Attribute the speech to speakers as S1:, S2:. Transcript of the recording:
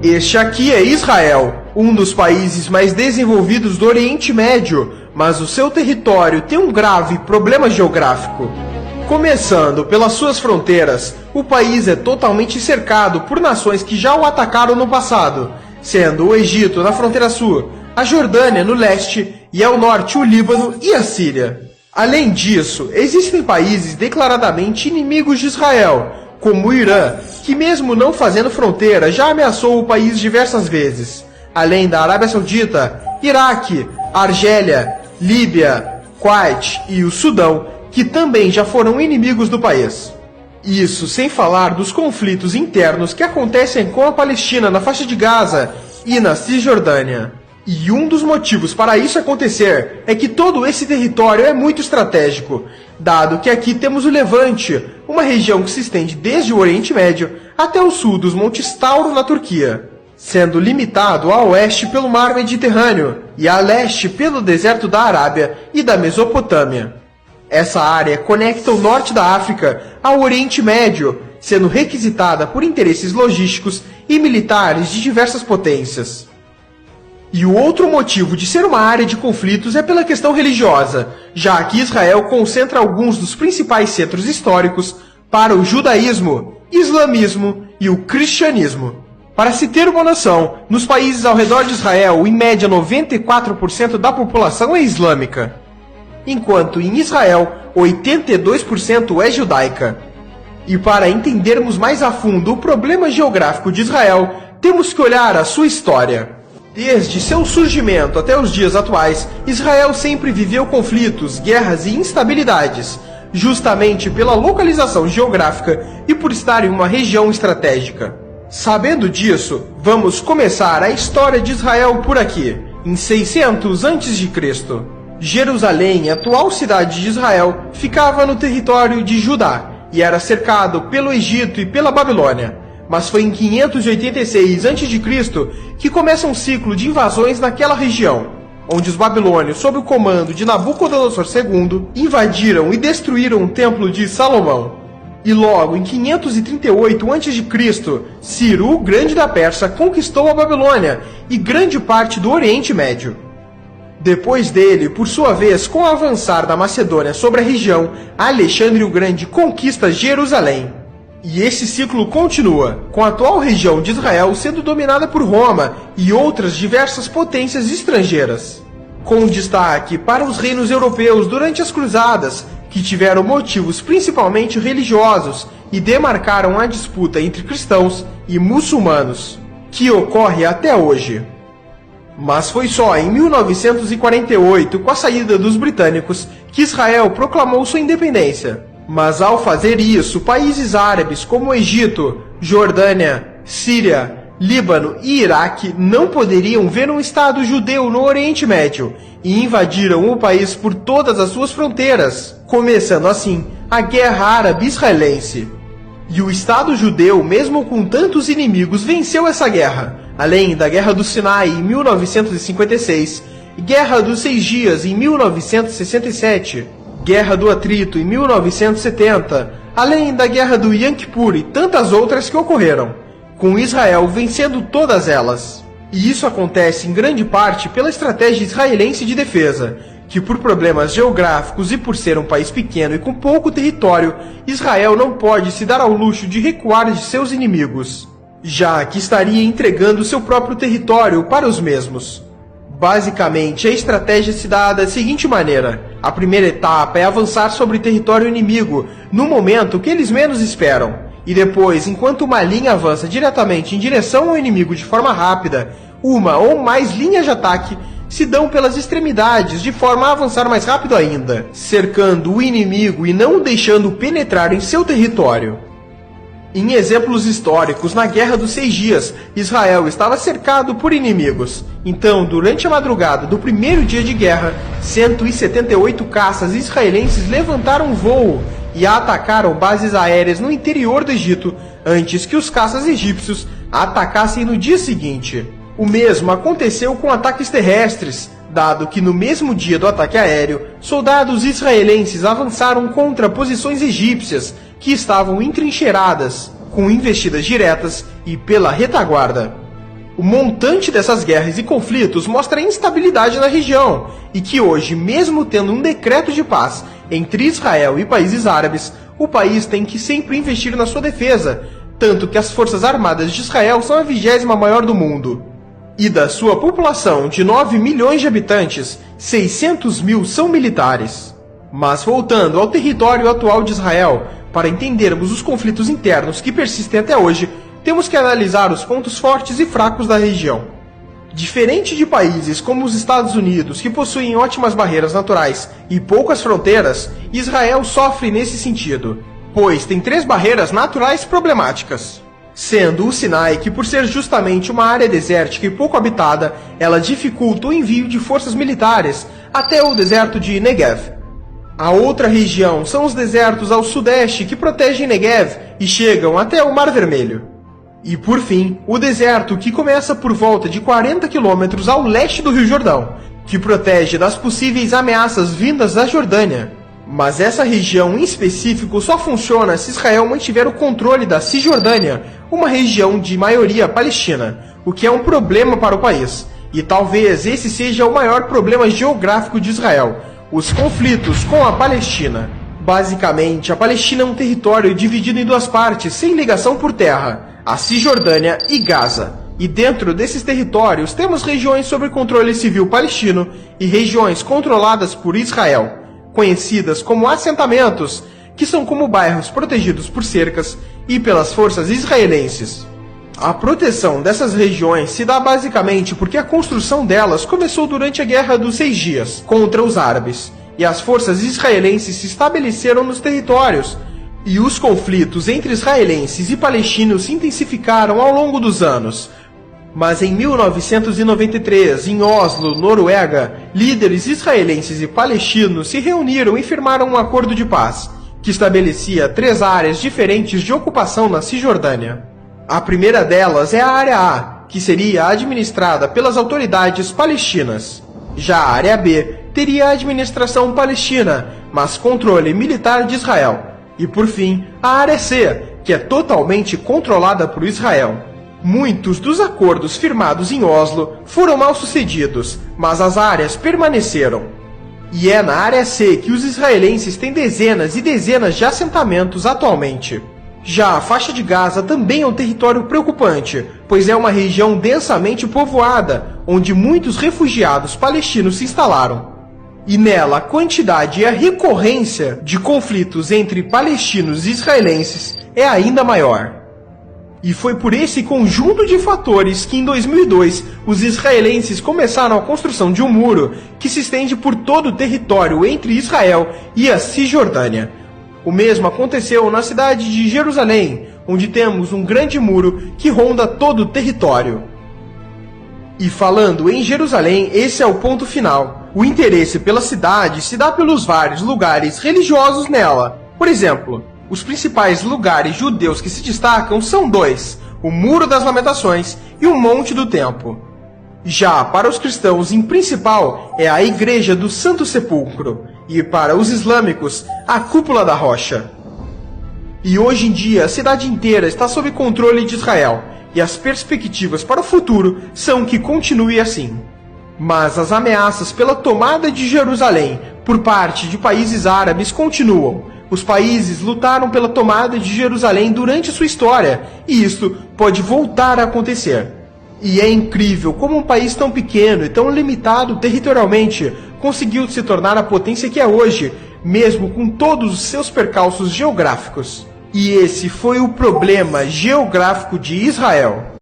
S1: Este aqui é Israel, um dos países mais desenvolvidos do Oriente Médio, mas o seu território tem um grave problema geográfico. Começando pelas suas fronteiras, o país é totalmente cercado por nações que já o atacaram no passado, sendo o Egito na fronteira sul, a Jordânia no leste e ao norte o Líbano e a Síria. Além disso, existem países declaradamente inimigos de Israel, como o Irã, que mesmo não fazendo fronteira já ameaçou o país diversas vezes, além da Arábia Saudita, Iraque, Argélia, Líbia, Kuwait e o Sudão, que também já foram inimigos do país. Isso sem falar dos conflitos internos que acontecem com a Palestina na faixa de Gaza e na Cisjordânia. E um dos motivos para isso acontecer é que todo esse território é muito estratégico, dado que aqui temos o Levante, uma região que se estende desde o Oriente Médio até o sul dos Montes Tauro na Turquia, sendo limitado a oeste pelo Mar Mediterrâneo e a leste pelo deserto da Arábia e da Mesopotâmia. Essa área conecta o norte da África ao Oriente Médio, sendo requisitada por interesses logísticos e militares de diversas potências. E o outro motivo de ser uma área de conflitos é pela questão religiosa, já que Israel concentra alguns dos principais centros históricos para o judaísmo, islamismo e o cristianismo. Para se ter uma noção, nos países ao redor de Israel, em média 94% da população é islâmica, enquanto em Israel 82% é judaica. E para entendermos mais a fundo o problema geográfico de Israel, temos que olhar a sua história. Desde seu surgimento até os dias atuais, Israel sempre viveu conflitos, guerras e instabilidades, justamente pela localização geográfica e por estar em uma região estratégica. Sabendo disso, vamos começar a história de Israel por aqui, em 600 a.C. Jerusalém, atual cidade de Israel, ficava no território de Judá e era cercado pelo Egito e pela Babilônia. Mas foi em 586 a.C. que começa um ciclo de invasões naquela região, onde os babilônios, sob o comando de Nabucodonosor II, invadiram e destruíram o Templo de Salomão. E logo em 538 a.C., Ciro, o Grande da Pérsia, conquistou a Babilônia e grande parte do Oriente Médio. Depois dele, por sua vez, com o avançar da Macedônia sobre a região, Alexandre o Grande conquista Jerusalém. E esse ciclo continua, com a atual região de Israel sendo dominada por Roma e outras diversas potências estrangeiras, com destaque para os reinos europeus durante as Cruzadas, que tiveram motivos principalmente religiosos e demarcaram a disputa entre cristãos e muçulmanos, que ocorre até hoje. Mas foi só em 1948, com a saída dos britânicos, que Israel proclamou sua independência. Mas ao fazer isso, países árabes como Egito, Jordânia, Síria, Líbano e Iraque não poderiam ver um Estado judeu no Oriente Médio e invadiram o país por todas as suas fronteiras, começando assim a Guerra Árabe-Israelense. E o Estado judeu, mesmo com tantos inimigos, venceu essa guerra, além da Guerra do Sinai em 1956, Guerra dos 6 Dias em 1967, Guerra do Atrito em 1970, além da Guerra do Yom Kippur e tantas outras que ocorreram, com Israel vencendo todas elas. E isso acontece em grande parte pela estratégia israelense de defesa, que por problemas geográficos e por ser um país pequeno e com pouco território, Israel não pode se dar ao luxo de recuar de seus inimigos, já que estaria entregando seu próprio território para os mesmos. Basicamente, a estratégia se dá da seguinte maneira: a primeira etapa é avançar sobre o território inimigo no momento que eles menos esperam, e depois, enquanto uma linha avança diretamente em direção ao inimigo de forma rápida, uma ou mais linhas de ataque se dão pelas extremidades de forma a avançar mais rápido ainda, cercando o inimigo e não o deixando penetrar em seu território. Em exemplos históricos, na Guerra dos 6 Dias, Israel estava cercado por inimigos. Então, durante a madrugada do primeiro dia de guerra, 178 caças israelenses levantaram voo e atacaram bases aéreas no interior do Egito, antes que os caças egípcios atacassem no dia seguinte. O mesmo aconteceu com ataques terrestres, dado que no mesmo dia do ataque aéreo, soldados israelenses avançaram contra posições egípcias que estavam entrincheiradas, com investidas diretas e pela retaguarda. O montante dessas guerras e conflitos mostra a instabilidade na região e que hoje, mesmo tendo um decreto de paz entre Israel e países árabes, o país tem que sempre investir na sua defesa, tanto que as forças armadas de Israel são a 20ª maior do mundo. E da sua população de 9 milhões de habitantes, 600 mil são militares. Mas voltando ao território atual de Israel, para entendermos os conflitos internos que persistem até hoje, temos que analisar os pontos fortes e fracos da região. Diferente de países como os Estados Unidos, que possuem ótimas barreiras naturais e poucas fronteiras, Israel sofre nesse sentido, pois tem 3 barreiras naturais problemáticas. Sendo o Sinai, que por ser justamente uma área desértica e pouco habitada, ela dificulta o envio de forças militares até o deserto de Negev. A outra região são os desertos ao sudeste que protegem Negev e chegam até o Mar Vermelho. E por fim, o deserto que começa por volta de 40 quilômetros ao leste do Rio Jordão, que protege das possíveis ameaças vindas da Jordânia. Mas essa região em específico só funciona se Israel mantiver o controle da Cisjordânia, uma região de maioria palestina, o que é um problema para o país. E talvez esse seja o maior problema geográfico de Israel, os conflitos com a Palestina. Basicamente, a Palestina é um território dividido em 2 partes, sem ligação por terra, a Cisjordânia e Gaza. E dentro desses territórios temos regiões sob controle civil palestino e regiões controladas por Israel, conhecidas como assentamentos, que são como bairros protegidos por cercas e pelas forças israelenses. A proteção dessas regiões se dá basicamente porque a construção delas começou durante a Guerra dos 6 Dias contra os árabes, e as forças israelenses se estabeleceram nos territórios, e os conflitos entre israelenses e palestinos se intensificaram ao longo dos anos. Mas em 1993, em Oslo, Noruega, líderes israelenses e palestinos se reuniram e firmaram um acordo de paz, que estabelecia 3 áreas diferentes de ocupação na Cisjordânia. A primeira delas é a Área A, que seria administrada pelas autoridades palestinas. Já a Área B teria a administração palestina, mas controle militar de Israel. E por fim, a Área C, que é totalmente controlada por Israel. Muitos dos acordos firmados em Oslo foram mal sucedidos, mas as áreas permaneceram. E é na Área C que os israelenses têm dezenas e dezenas de assentamentos atualmente. Já a faixa de Gaza também é um território preocupante, pois é uma região densamente povoada, onde muitos refugiados palestinos se instalaram. E nela a quantidade e a recorrência de conflitos entre palestinos e israelenses é ainda maior. E foi por esse conjunto de fatores que em 2002 os israelenses começaram a construção de um muro que se estende por todo o território entre Israel e a Cisjordânia. O mesmo aconteceu na cidade de Jerusalém, onde temos um grande muro que ronda todo o território. E falando em Jerusalém, esse é o ponto final. O interesse pela cidade se dá pelos vários lugares religiosos nela. Por exemplo, os principais lugares judeus que se destacam são 2, o Muro das Lamentações e o Monte do Templo. Já para os cristãos, em principal, é a Igreja do Santo Sepulcro, e para os islâmicos, a Cúpula da Rocha. E hoje em dia, a cidade inteira está sob controle de Israel, e as perspectivas para o futuro são que continue assim. Mas as ameaças pela tomada de Jerusalém por parte de países árabes continuam. Os países lutaram pela tomada de Jerusalém durante sua história, e isto pode voltar a acontecer. E é incrível como um país tão pequeno e tão limitado territorialmente conseguiu se tornar a potência que é hoje, mesmo com todos os seus percalços geográficos. E esse foi o problema geográfico de Israel.